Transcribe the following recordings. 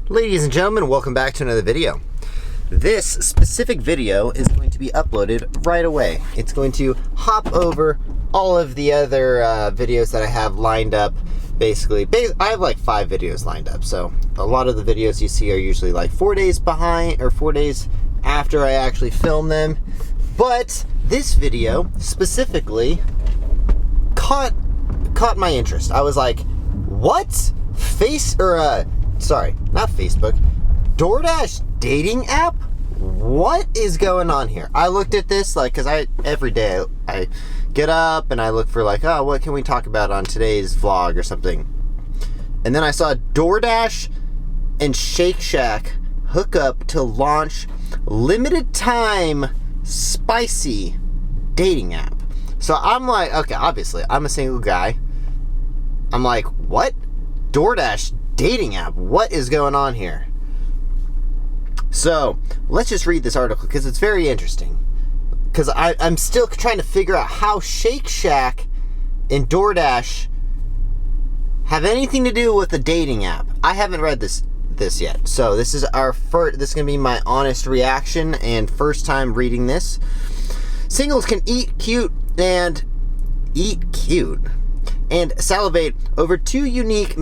Ladies and gentlemen, welcome back to another video. This specific video is going to be uploaded right away. It's going to hop over all of the other videos that I have lined up. Basically, I have like 5 videos lined up, so a lot of the videos you see are usually like 4 days behind or 4 days after I actually film them. But this video specifically caught my interest. I was like, what? Sorry, not Facebook. Doordash dating app? What is going on here? I looked at this because every day I get up and I look for what can we talk about on today's vlog or something. And then I saw Doordash and Shake Shack hook up to launch limited time spicy dating app. So I'm like, okay, obviously I'm a single guy. I'm like, what? Doordash dating app? What is going on here? So let's just read this article because it's very interesting. Because I'm still trying to figure out how Shake Shack and Doordash have anything to do with the dating app. I haven't read this yet, so this is this is gonna be my honest reaction and first time reading this. Singles can eat cute and salivate over 2 unique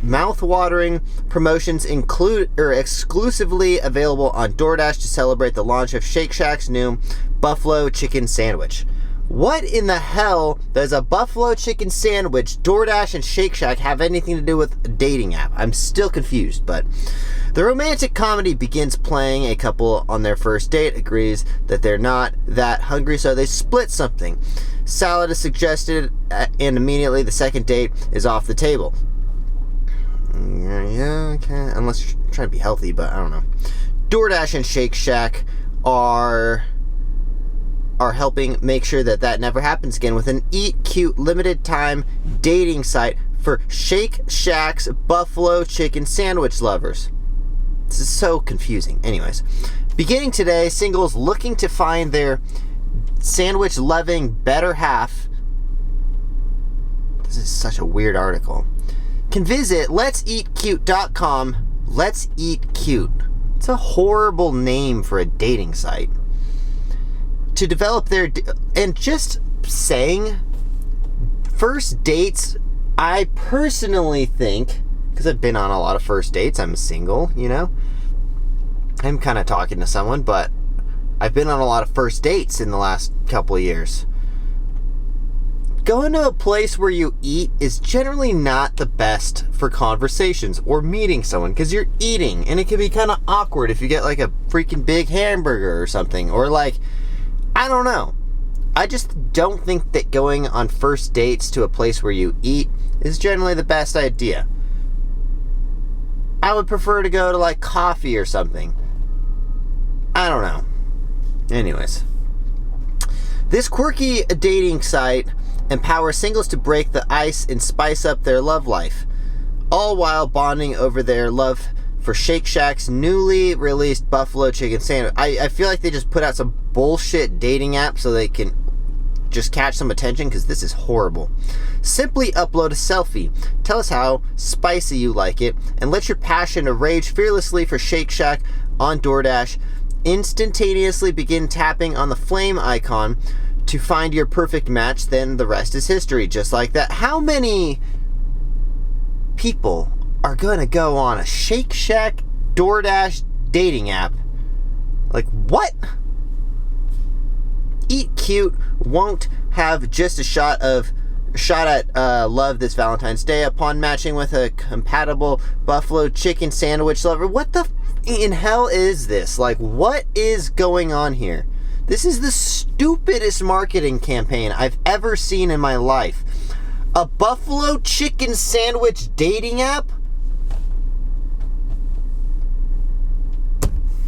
mouth-watering promotions exclusively available on Doordash to celebrate the launch of Shake Shack's new buffalo chicken sandwich. What in the hell does a buffalo chicken sandwich, Doordash, and Shake Shack have anything to do with a dating app? I'm still confused, but the romantic comedy begins playing. A couple on their first date agrees that they're not that hungry, so they split something. Salad is suggested, and immediately the second date is off the table. Yeah, okay. Unless you're trying to be healthy, but I don't know. Doordash and Shake Shack are helping make sure that never happens again with an Eat Cute limited time dating site for Shake Shack's buffalo chicken sandwich lovers. This is so confusing. Anyways, beginning today, singles looking to find their sandwich loving better half. This is such a weird article. Can visit let'seatcute.com. Let's Eat Cute. It's a horrible name for a dating site. To develop and just saying, first dates, I personally think, because I've been on a lot of first dates, I'm single, I'm kind of talking to someone, but I've been on a lot of first dates in the last couple of years. Going to a place where you eat is generally not the best for conversations or meeting someone because you're eating, and it can be kind of awkward if you get like a freaking big hamburger or something, or I don't know. I just don't think that going on first dates to a place where you eat is generally the best idea. I would prefer to go to coffee or something. I don't know. Anyways. This quirky dating site empowers singles to break the ice and spice up their love life, all while bonding over their love for Shake Shack's newly released buffalo chicken sandwich. I feel like they just put out some bullshit dating app so they can just catch some attention, because this is horrible. Simply upload a selfie, tell us how spicy you like it, and let your passion rage fearlessly for Shake Shack on Doordash. Instantaneously begin tapping on the flame icon to find your perfect match, then the rest is history. Just like that. How many people are going to go on a Shake Shack Doordash dating app? What? Eat Cute won't have just a shot at love this Valentine's Day upon matching with a compatible buffalo chicken sandwich lover. What the in hell is this? What is going on here? This is the stupidest marketing campaign I've ever seen in my life. A buffalo chicken sandwich dating app?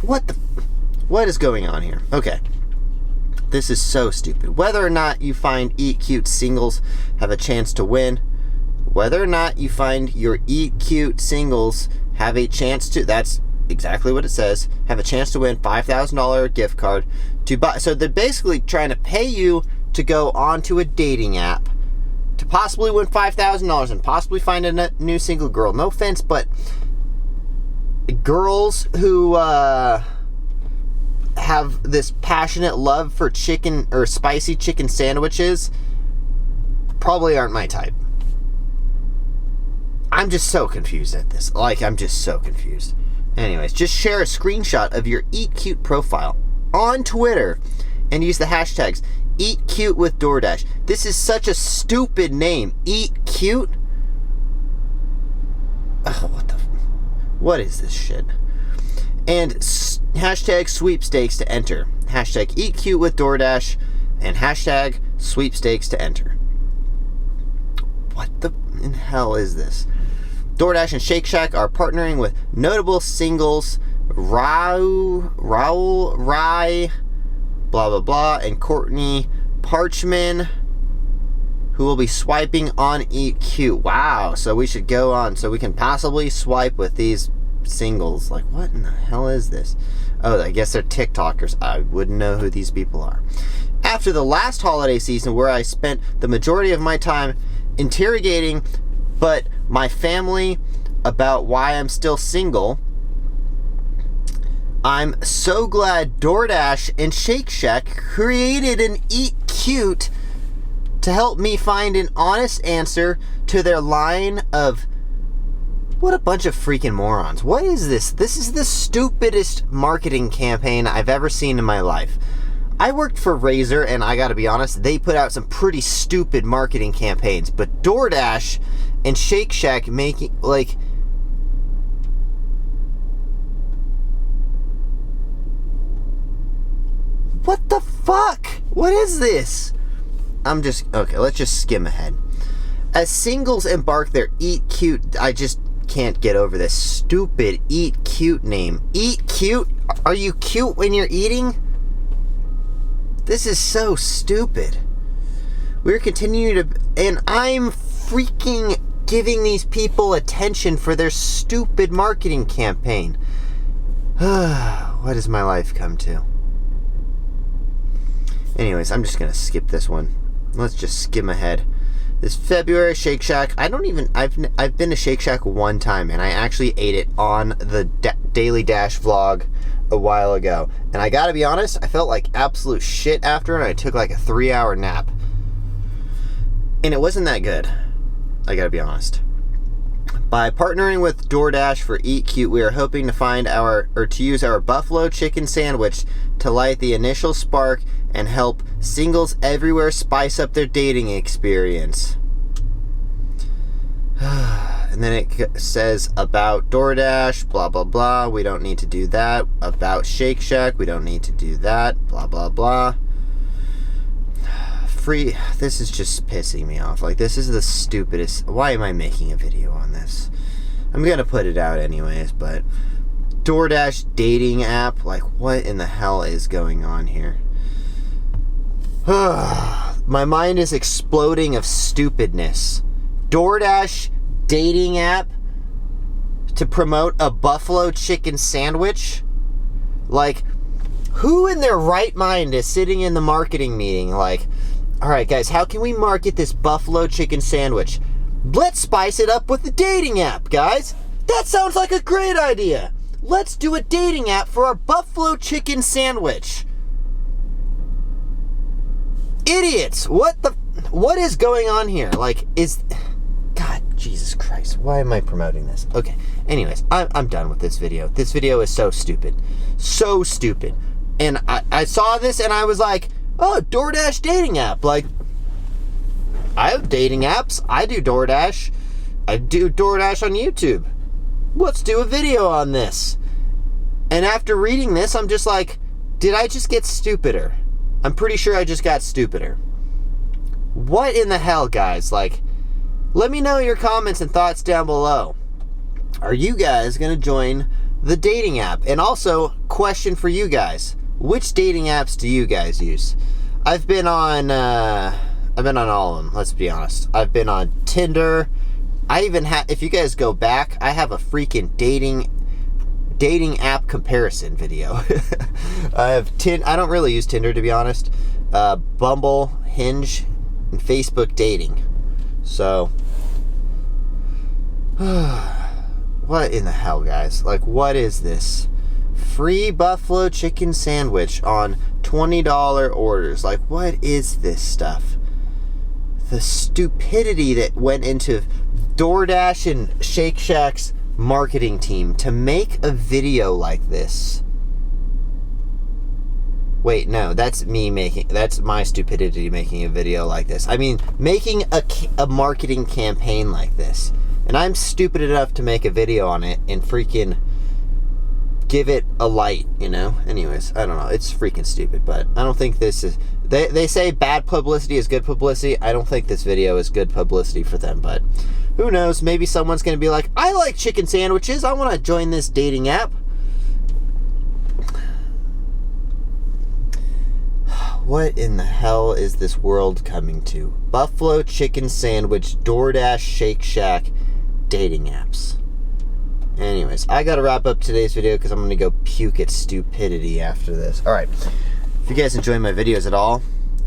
What is going on here? Okay. This is so stupid. Whether or not you find Eat Cute singles have a chance to win, whether or not you find your Eat Cute singles have a chance to, that's exactly what it says, have a chance to win $5,000 gift card to buy. So they're basically trying to pay you to go onto a dating app to possibly win $5,000 and possibly find a new single girl. No offense, but girls who have this passionate love for chicken or spicy chicken sandwiches probably aren't my type. I'm just so confused at this. Like, I'm just so confused. Anyways, just share a screenshot of your Eat Cute profile on Twitter and use the hashtags Eat Cute with Doordash. This is such a stupid name. Eat Cute? Oh, what is this shit? And hashtag sweepstakes to enter. Hashtag Eat Cute with Doordash and hashtag sweepstakes to enter. What the in hell is this? DoorDash and Shake Shack are partnering with notable singles Raul Rai, blah blah blah, and Courtney Parchman, who will be swiping on Eat Cute. Wow, so we should go on so we can possibly swipe with these singles. Like, what in the hell is this? Oh, I guess they're TikTokers. I wouldn't know who these people are. After the last holiday season, where I spent the majority of my time interrogating but my family about why I'm still single, I'm so glad DoorDash and Shake Shack created an Eat Cute to help me find an honest answer to their line of, what a bunch of freaking morons. What is this? This is the stupidest marketing campaign I've ever seen in my life. I worked for Razor, and I gotta be honest, they put out some pretty stupid marketing campaigns, but DoorDash and Shake Shack making, like, what the fuck? What is this? Okay, let's just skim ahead. As singles embark their Eat Cute, I just can't get over this stupid Eat Cute name. Eat Cute? Are you cute when you're eating? This is so stupid. We're continuing to, and I'm freaking giving these people attention for their stupid marketing campaign. What has my life come to? Anyways, I'm just gonna skip this one. Let's just skim ahead. This February, Shake Shack. I've been to Shake Shack one time, and I actually ate it on the Daily Dash vlog a while ago. And I gotta be honest, I felt like absolute shit after, and I took like a 3-hour nap. And it wasn't that good. I gotta be honest. By partnering with DoorDash for Eat Cute, we are hoping to to use our buffalo chicken sandwich to light the initial spark and help singles everywhere spice up their dating experience. And then it says about DoorDash, blah blah blah, we don't need to do that. About Shake Shack, we don't need to do that, blah blah blah. This is just pissing me off. Like, this is the stupidest. Why am I making a video on this? I'm gonna put it out anyways, but DoorDash dating app, like, what in the hell is going on here? My mind is exploding of stupidness. DoorDash dating app to promote a buffalo chicken sandwich? Like, who in their right mind is sitting in the marketing meeting like, all right, guys, how can we market this buffalo chicken sandwich? Let's spice it up with the dating app, guys. That sounds like a great idea. Let's do a dating app for our buffalo chicken sandwich. Idiots. What is going on here? Like, God, Jesus Christ. Why am I promoting this? Okay. Anyways, I'm done with this video. This video is so stupid. So stupid. And I saw this and I was like, oh, DoorDash dating app. Like, I have dating apps. I do DoorDash. I do DoorDash on YouTube. Let's do a video on this. And after reading this, I'm just like, did I just get stupider? I'm pretty sure I just got stupider. What in the hell, guys? Like, let me know your comments and thoughts down below. Are you guys going to join the dating app? And also, question for you guys. Which dating apps do you guys use? I've been on all of them, let's be honest. I've been on Tinder. I even have, if you guys go back, I have a freaking dating app comparison video. I don't really use Tinder, to be honest. Bumble, Hinge, and Facebook dating. So, What in the hell, guys? Like, what is this? Free buffalo chicken sandwich on $20 orders. Like, what is this stuff? The stupidity that went into Doordash and Shake Shack's marketing team to make a video like this. Wait, no, that's my stupidity making a video like this. I mean, making a marketing campaign like this. And I'm stupid enough to make a video on it and freaking give it a light, you know? Anyways, I don't know. It's freaking stupid, but I don't think this is... They say bad publicity is good publicity. I don't think this video is good publicity for them, but who knows? Maybe someone's going to be like, I like chicken sandwiches. I want to join this dating app. What in the hell is this world coming to? Buffalo chicken sandwich, Doordash, Shake Shack, dating apps. Anyways, I gotta wrap up today's video because I'm gonna go puke at stupidity after this. Alright, if you guys enjoy my videos at all,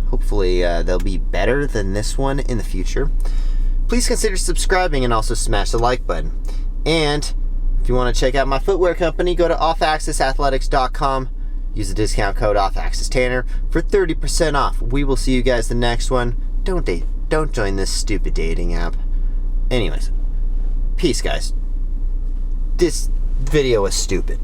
hopefully they'll be better than this one in the future. Please consider subscribing and also smash the like button. And if you want to check out my footwear company, go to offaccessathletics.com. Use the discount code OFFACCESSTANNER for 30% off. We will see you guys the next one. Don't join this stupid dating app. Anyways, peace, guys. This video is stupid.